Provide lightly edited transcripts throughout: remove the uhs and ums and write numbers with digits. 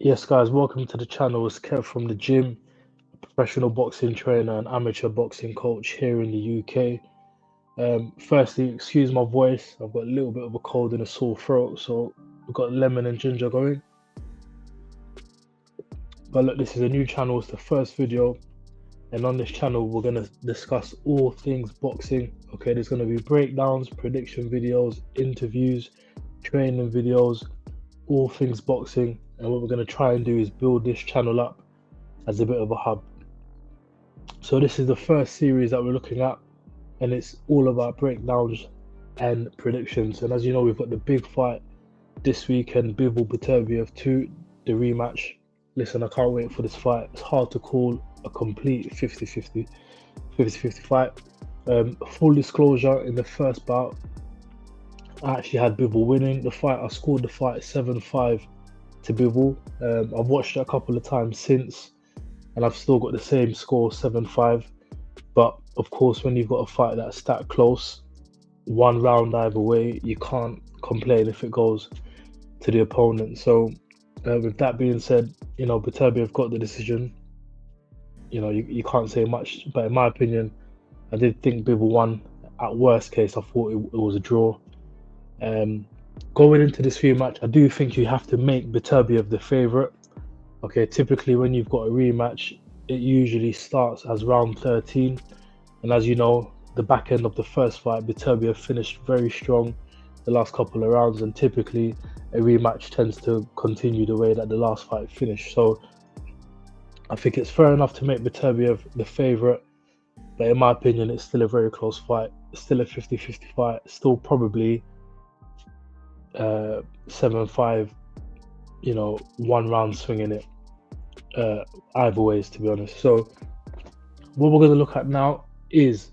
Yes, guys, welcome to the channel. It's Kev from the gym, professional boxing trainer and amateur boxing coach here in the UK. Firstly, excuse my voice. I've got a little bit of a cold and a sore throat, so we've got lemon and ginger going. But look, this is a new channel. It's the first video, and on this channel, we're gonna discuss all things boxing. Okay, there's gonna be breakdowns, prediction videos, interviews, training videos, all things boxing. And what we're gonna try and do is build this channel up as a bit of a hub. So this is the first series that we're looking at, and it's all about breakdowns and predictions. And as you know, we've got the big fight this weekend, Bivol Beterbiev 2, the rematch. Listen, I can't wait for this fight. It's hard to call a complete 50-50 fight. Full disclosure, in the first bout, I actually had Bivol winning the fight. I scored the fight 7-5 to Bivol. I've watched it a couple of times since, and I've still got the same score, 7-5. But of course, when you've got a fight that's that close, one round either way, you can't complain if it goes to the opponent. So with that being said, you know, Beterbiev got the decision. You know, you can't say much, but in my opinion, I did think Bivol won. At worst case, I thought it was a draw. Going into this rematch, I do think you have to make Beterbiev the favourite. Okay, typically when you've got a rematch, it usually starts as round 13. And as you know, the back end of the first fight, Beterbiev finished very strong the last couple of rounds, and typically a rematch tends to continue the way that the last fight finished. So I think it's fair enough to make Beterbiev the favourite, but in my opinion, it's still a very close fight. It's still a 50-50 fight, still probably 7-5, you know, one round swinging it either ways, to be honest. So what we're going to look at now is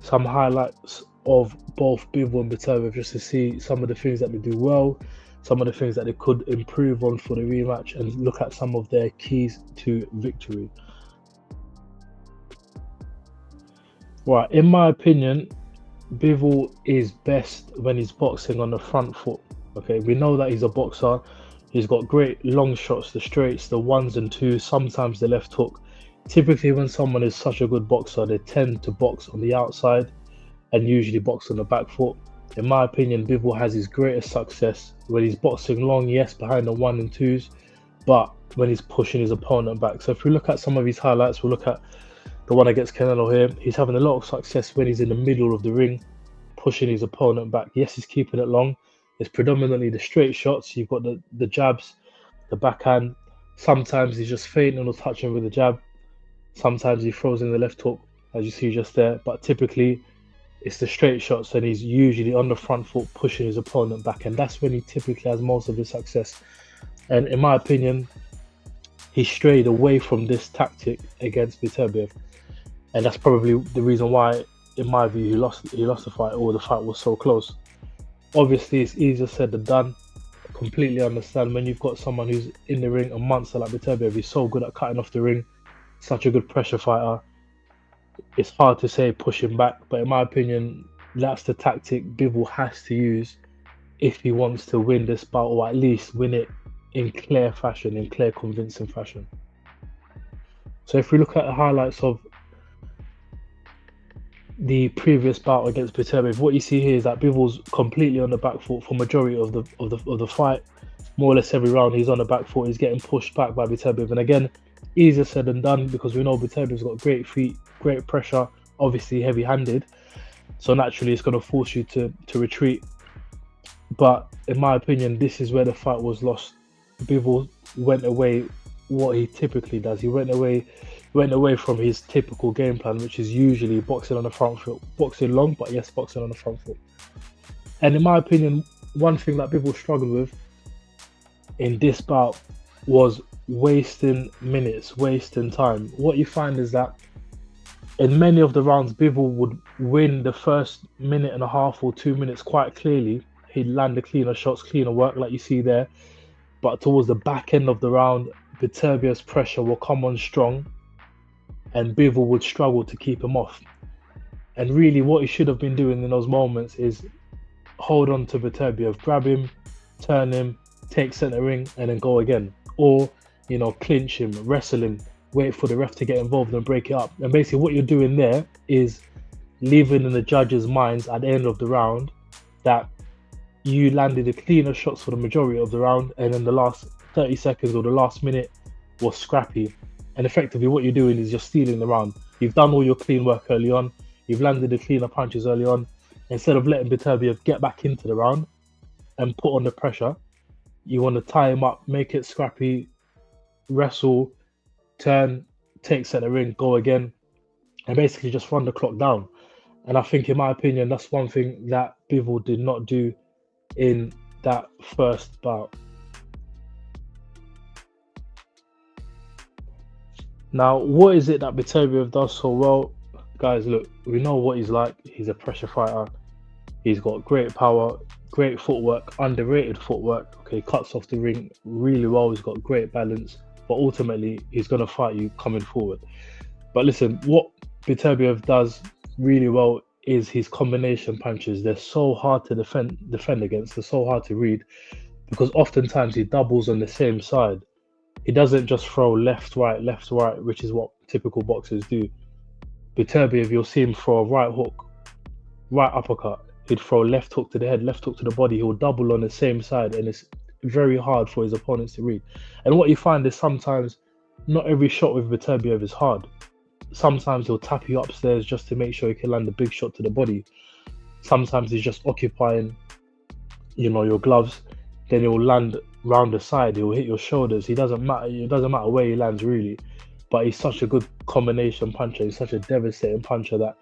some highlights of both Bivol and Beterbiev, just to see some of the things that they do well, some of the things that they could improve on for the rematch, and look at some of their keys to victory. Right, in my opinion, Bivol is best when he's boxing on the front foot. Okay, we know that he's a boxer. He's got great long shots, the straights, the ones and twos, sometimes the left hook. Typically, when someone is such a good boxer, they tend to box on the outside and usually box on the back foot. In my opinion, Bivol has his greatest success when he's boxing long, yes, behind the one and twos, but when he's pushing his opponent back. So if we look at some of his highlights, we'll look at the one against Canelo here. He's having a lot of success when he's in the middle of the ring, pushing his opponent back. Yes, he's keeping it long. It's predominantly the straight shots. You've got the jabs, the backhand. Sometimes he's just feinting or touching with the jab. Sometimes he throws in the left hook, as you see just there. But typically, it's the straight shots, and he's usually on the front foot pushing his opponent back. And that's when he typically has most of his success. And in my opinion, he strayed away from this tactic against Beterbiev. And that's probably the reason why, in my view, he lost the fight, or the fight was so close. Obviously, it's easier said than done. I completely understand when you've got someone who's in the ring, a monster like Beterbiev. He's so good at cutting off the ring, such a good pressure fighter. It's hard to say push him back, but in my opinion, that's the tactic Bivol has to use if he wants to win this bout, or at least win it in clear fashion, in clear, convincing fashion. So if we look at the highlights of the previous bout against Beterbiev, what you see here is that Bivol's completely on the back foot for majority of the fight. More or less every round he's on the back foot. He's getting pushed back by Beterbiev, and again, easier said than done, because we know Beterbiev's got great feet, great pressure, obviously heavy-handed, so naturally it's going to force you to retreat. But in my opinion, this is where the fight was lost. Bivol went away what he typically does. He went away from his typical game plan, which is usually boxing on the front foot, boxing long, but yes, boxing on the front foot. And in my opinion, one thing that Bivol struggled with in this bout was wasting minutes, wasting time. What you find is that in many of the rounds, Bivol would win the first minute and a half or 2 minutes quite clearly. He'd land the cleaner shots, cleaner work, like you see there. But towards the back end of the round, Beterbiev's pressure will come on strong, and Bivol would struggle to keep him off. And really, what he should have been doing in those moments is hold on to Beterbiev, grab him, turn him, take center ring, and then go again. Or clinch him, wrestle him, wait for the ref to get involved and break it up. And basically what you're doing there is leaving in the judges' minds at the end of the round that you landed the cleaner shots for the majority of the round, and then the last 30 seconds or the last minute was scrappy. And effectively what you're doing is you're stealing the round. You've done all your clean work early on, you've landed the cleaner punches early on. Instead of letting Beterbiev get back into the round and put on the pressure, you want to tie him up, make it scrappy, wrestle, turn, take center ring, go again, and basically just run the clock down. And I think, in my opinion, that's one thing that Bivol did not do in that first bout. Now, what is it that Beterbiev does so well? Guys, look, we know what he's like. He's a pressure fighter. He's got great power, great footwork, underrated footwork. Okay, cuts off the ring really well. He's got great balance, but ultimately he's going to fight you coming forward. But listen, what Beterbiev does really well is his combination punches. They're so hard to defend against. They're so hard to read because oftentimes he doubles on the same side. He doesn't just throw left, right, which is what typical boxers do. Beterbiev, you'll see him throw a right hook, right uppercut. He'd throw left hook to the head, left hook to the body. He'll double on the same side, and it's very hard for his opponents to read. And what you find is sometimes not every shot with Beterbiev is hard. Sometimes he'll tap you upstairs just to make sure he can land a big shot to the body. Sometimes he's just occupying, your gloves. Then he'll land round the side. He'll hit your shoulders. It doesn't matter where he lands really. But he's such a good combination puncher. He's such a devastating puncher that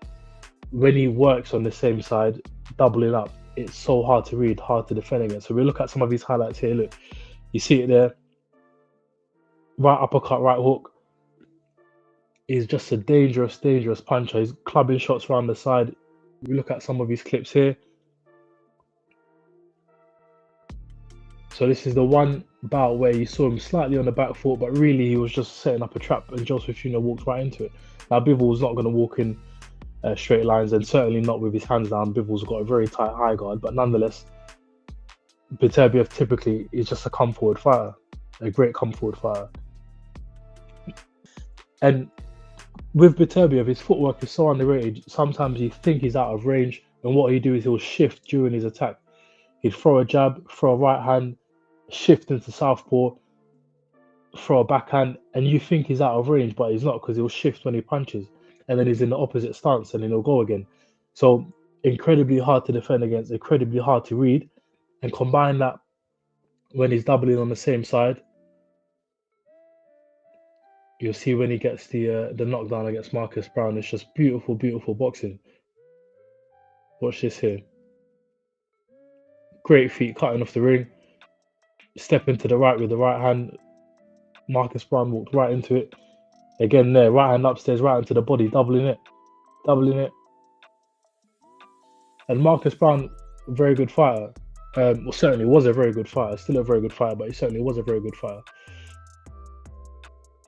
when he works on the same side, doubling up, it's so hard to read, hard to defend against. So we look at some of his highlights here. Look, you see it there. Right uppercut, right hook. He's just a dangerous puncher. He's clubbing shots around the side. We look at some of his clips here. So this is the one bout where you saw him slightly on the back foot, but really he was just setting up a trap, and Joseph Jr. walked right into it. Now Bivol's not going to walk in straight lines, and certainly not with his hands down. Bivol's got a very tight eye guard, but nonetheless, Beterbiev typically is just a come forward fighter, a great come forward fighter. And with Beterbiev, his footwork is so underrated. Sometimes you think he's out of range, and what he'll do is he'll shift during his attack. He'd throw a jab, throw a right hand, shift into southpaw, throw a backhand, and you think he's out of range, but he's not, because he'll shift when he punches, and then he's in the opposite stance, and then he'll go again. So incredibly hard to defend against, incredibly hard to read, and combine that when he's doubling on the same side. You'll see when he gets the knockdown against Marcus Brown, it's just beautiful boxing. Watch this here. Great feet cutting off the ring. Step into the right with the right hand. Marcus Brown walked right into it. Again there, right hand upstairs, right into the body, doubling it. And Marcus Brown, very good fighter. Well, certainly was a very good fighter. Still a very good fighter, but he certainly was a very good fighter.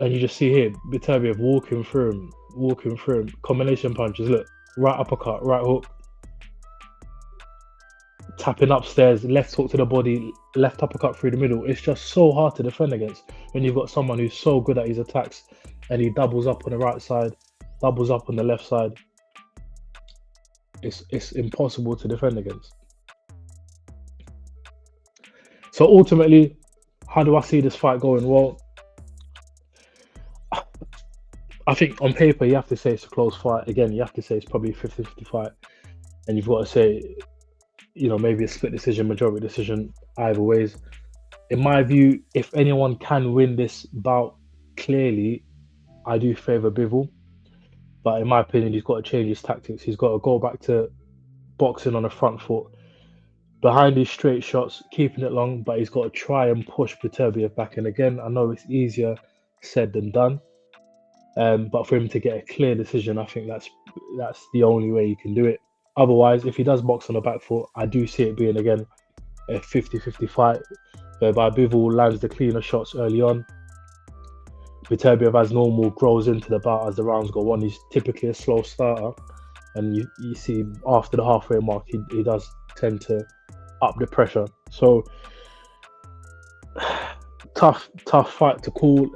And you just see here, Beterbiev walking through him. Combination punches, look. Right uppercut, right hook. Tapping upstairs, left hook to the body, left uppercut through the middle. It's just so hard to defend against when you've got someone who's so good at his attacks, and he doubles up on the right side, doubles up on the left side. It's impossible to defend against. So ultimately, how do I see this fight going? Well, I think on paper you have to say it's a close fight. Again, you have to say it's probably a 50-50 fight, and you've got to say, maybe a split decision, majority decision, either ways. In my view, if anyone can win this bout clearly, I do favour Bivol. But in my opinion, he's got to change his tactics. He's got to go back to boxing on the front foot, behind his straight shots, keeping it long, but he's got to try and push Beterbiev back. And again, I know it's easier said than done. But for him to get a clear decision, I think that's the only way you can do it. Otherwise, if he does box on the back foot, I do see it being, again, a 50-50 fight, whereby Bivol lands the cleaner shots early on. Beterbiev, as normal, grows into the bout as the rounds go on. He's typically a slow starter, and you see after the halfway mark, he does tend to up the pressure. So, tough fight to call.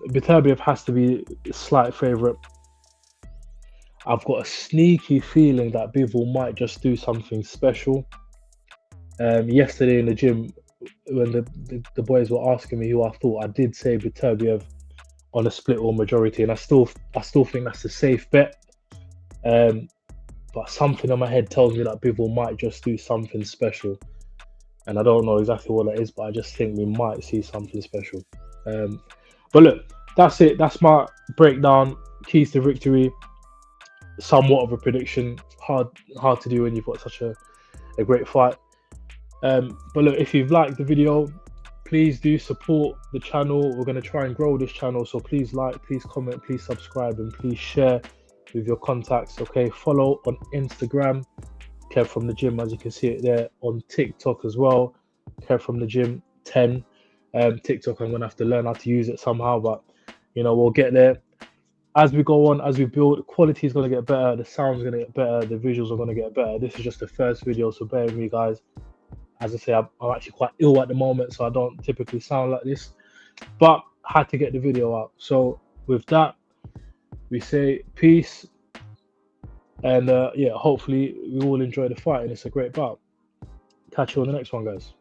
Beterbiev has to be a slight favourite. I've got a sneaky feeling that Bivol might just do something special. Yesterday in the gym, when the boys were asking me who I thought, I did say Beterbiev on a split or majority, and I still think that's a safe bet. But something in my head tells me that Bivol might just do something special, and I don't know exactly what that is, but I just think we might see something special. But look, that's it. That's my breakdown. Keys to victory. Somewhat of a prediction. Hard to do when you've got such a great fight. But look, if you've liked the video, please do support the channel. We're going to try and grow this channel, so please like, please comment, please subscribe, and please share with your contacts. Okay, follow on Instagram, Kev from the Gym, as you can see it there. On TikTok as well, Kev from the Gym 10. TikTok, I'm gonna have to learn how to use it somehow, but you know, we'll get there as we go on, as we build. Quality is going to get better, the sound's going to get better, the visuals are going to get better. This is just the first video, so bear with me, guys. As I say, I'm actually quite ill at the moment, so I don't typically sound like this, but I had to get the video out. So with that, we say peace, and yeah, hopefully we all enjoy the fight, and it's a great bout. Catch you on the next one, guys.